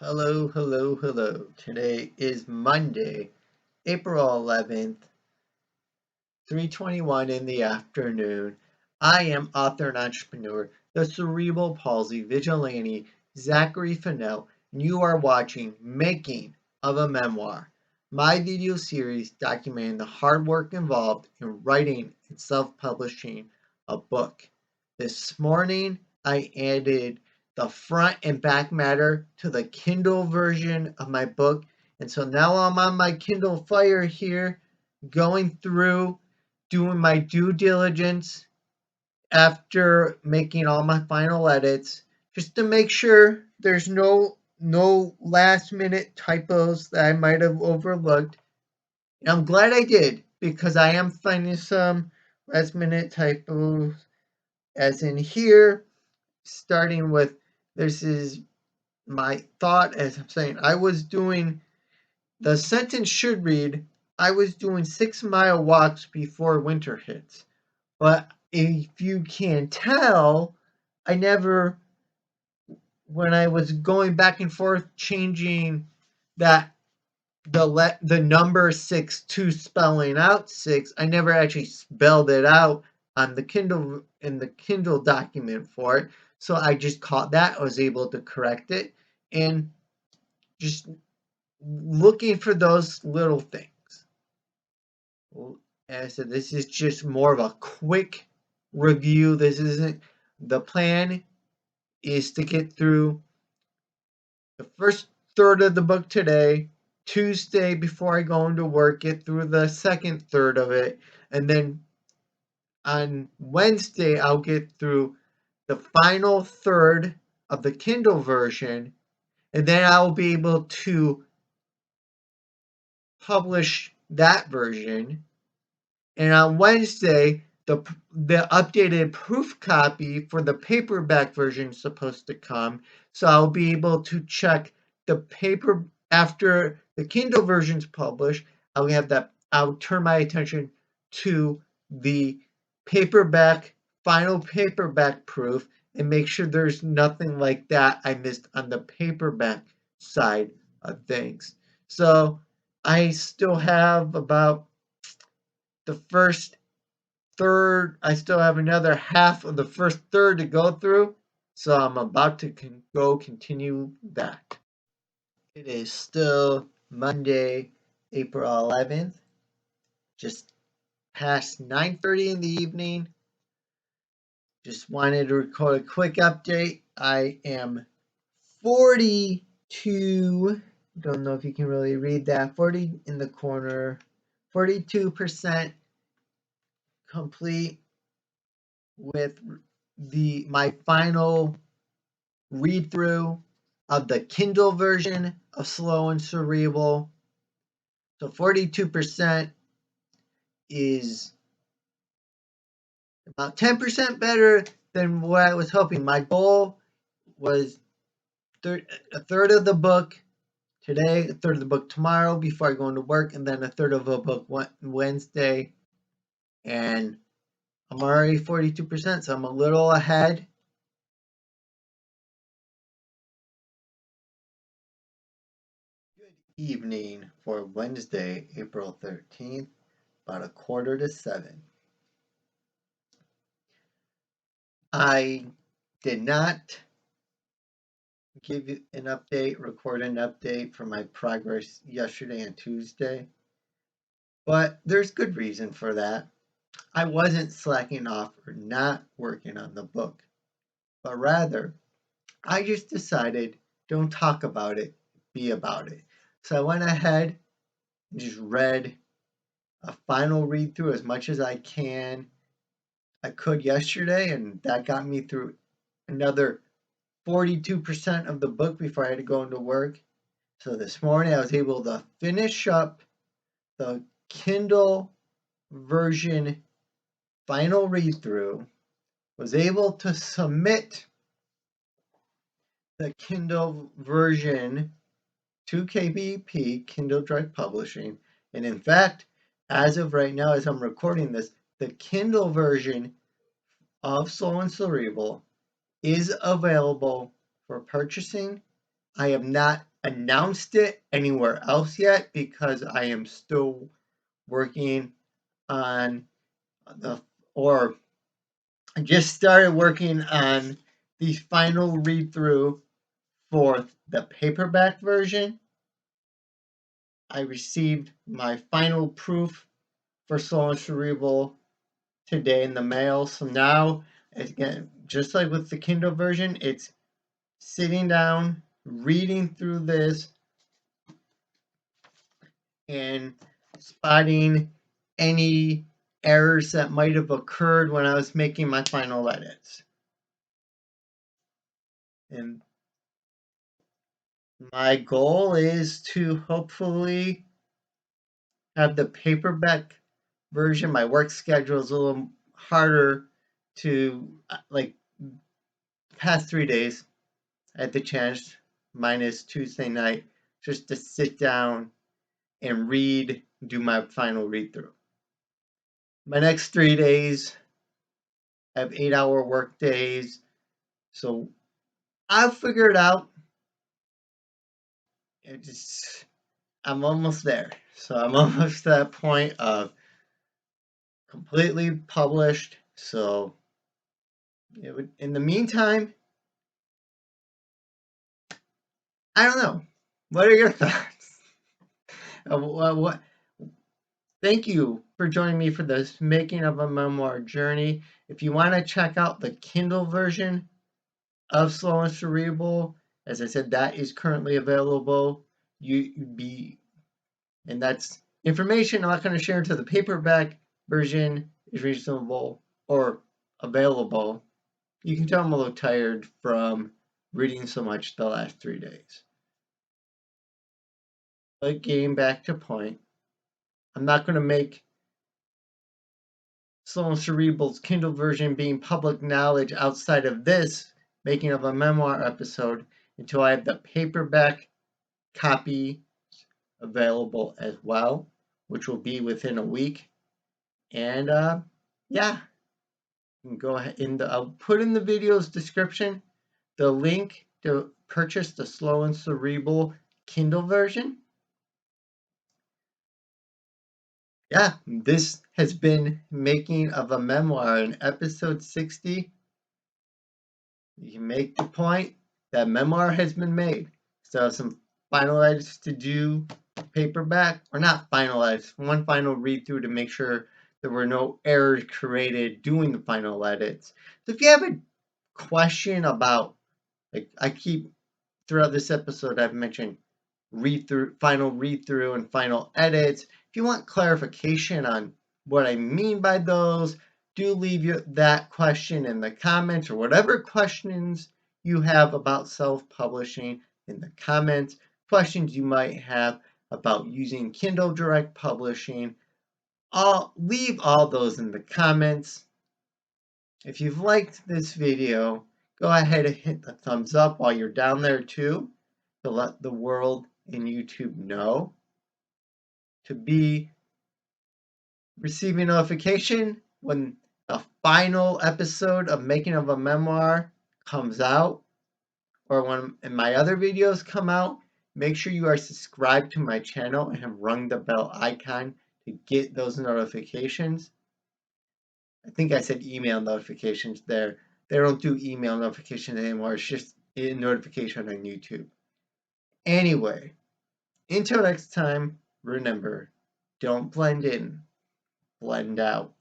Hello, hello, hello. Today is Monday, April 11th, 3:21 in the afternoon. I am author and entrepreneur, the cerebral palsy vigilante, Zachary Fennell, and you are watching Making of a Memoir, my video series documenting the hard work involved in writing and self-publishing a book. This morning, I added the front and back matter to the Kindle version of my book. And so now I'm on my Kindle Fire here, going through, doing my due diligence after making all my final edits, just to make sure there's no last minute typos that I might have overlooked. And I'm glad I did because I am finding some last minute typos, as in here, starting with this is my thought as I'm saying I was doing the sentence should read I was doing 6 mile walks before winter hits. But if you can tell, I never, when I was going back and forth changing that the number six to spelling out six, I never actually spelled it out on the Kindle in the Kindle document for it. So I just caught that. I was able to correct it and just looking for those little things. As I said, this is just more of a quick review. This isn't the plan is to get through the first third of the book today, Tuesday before I go into work, get through the second third of it, and then on Wednesday I'll get through the final third of the Kindle version, and then I'll be able to publish that version. And on Wednesday, the updated proof copy for the paperback version is supposed to come. So I'll be able to check the paper after the Kindle version's published. I'll have that. I'll turn my attention to the paperback, final paperback proof, and make sure there's nothing like that I missed on the paperback side of things. So I still have about the first third. I still have another half of the first third to go through, so I'm about to go continue that. It is still Monday, April 11th, just past 9:30 in the evening. Just wanted to record a quick update. I am 42, don't know if you can really read that, 40 in the corner, 42% complete with my final read through of the Kindle version of Slow and Cerebral. So 42% is about 10% better than what I was hoping. My goal was a third of the book today, a third of the book tomorrow before I go into work, and then a third of a book Wednesday. And I'm already 42%, so I'm a little ahead. Good evening for Wednesday, April 13th, about 6:45. I did not give you an update, record an update for my progress yesterday and Tuesday, but there's good reason for that. I wasn't slacking off or not working on the book, but rather I just decided don't talk about it, be about it. So I went ahead and just read a final read through as much as I could yesterday, and that got me through another 42% of the book before I had to go into work. So this morning I was able to finish up the Kindle version final read through, was able to submit the Kindle version to KBP, Kindle Direct Publishing. And in fact, as of right now, as I'm recording this, the Kindle version of Soul and Cerebral is available for purchasing. I have not announced it anywhere else yet because I am still working on the, or I just started working on the final read through for the paperback version. I received my final proof for Slow and Cerebral today in the mail. So now, again, just like with the Kindle version, it's sitting down, reading through this, and spotting any errors that might have occurred when I was making my final edits. And my goal is to hopefully have the paperback version. My work schedule is a little harder to, like, past 3 days. I had the chance, minus Tuesday night, just to sit down and do my final read through. My next 3 days, I have 8-hour work days, so I'll figure it out. I'm almost there. So I'm almost to that point of completely published. So in the meantime, I don't know. What are your thoughts? What? Thank you for joining me for this making of a memoir journey. If you want to check out the Kindle version of Slow and Cerebral, as I said, that is currently available. And that's information I'm not going to share until the paperback version is reasonable or available. You can tell I'm a little tired from reading so much the last 3 days. But getting back to point, I'm not going to make Slow and Cerebral's Kindle version being public knowledge outside of this making of a memoir episode until I have the paperback copy available as well, which will be within a week. And yeah, you can go ahead I'll put in the video's description the link to purchase the Slow and Cerebral Kindle version. Yeah, this has been Making of a Memoir in episode 60. You can make the point that memoir has been made. So some final edits to do, paperback, or not final edits, one final read through to make sure there were no errors created doing the final edits. So if you have a question about, like I keep throughout this episode, I've mentioned final read through and final edits. If you want clarification on what I mean by those, do leave that question in the comments, or whatever questions you have about self-publishing in the comments, questions you might have about using Kindle Direct Publishing. I'll leave all those in the comments. If you've liked this video, go ahead and hit the thumbs up while you're down there too, to let the world and YouTube know, to be receiving notification when the final episode of Making of a Memoir comes out, or when my other videos come out. Make sure you are subscribed to my channel and have rung the bell icon to get those notifications. I think I said email notifications there. They don't do email notifications anymore. It's just a notification on YouTube. Anyway, until next time, remember, don't blend in, blend out.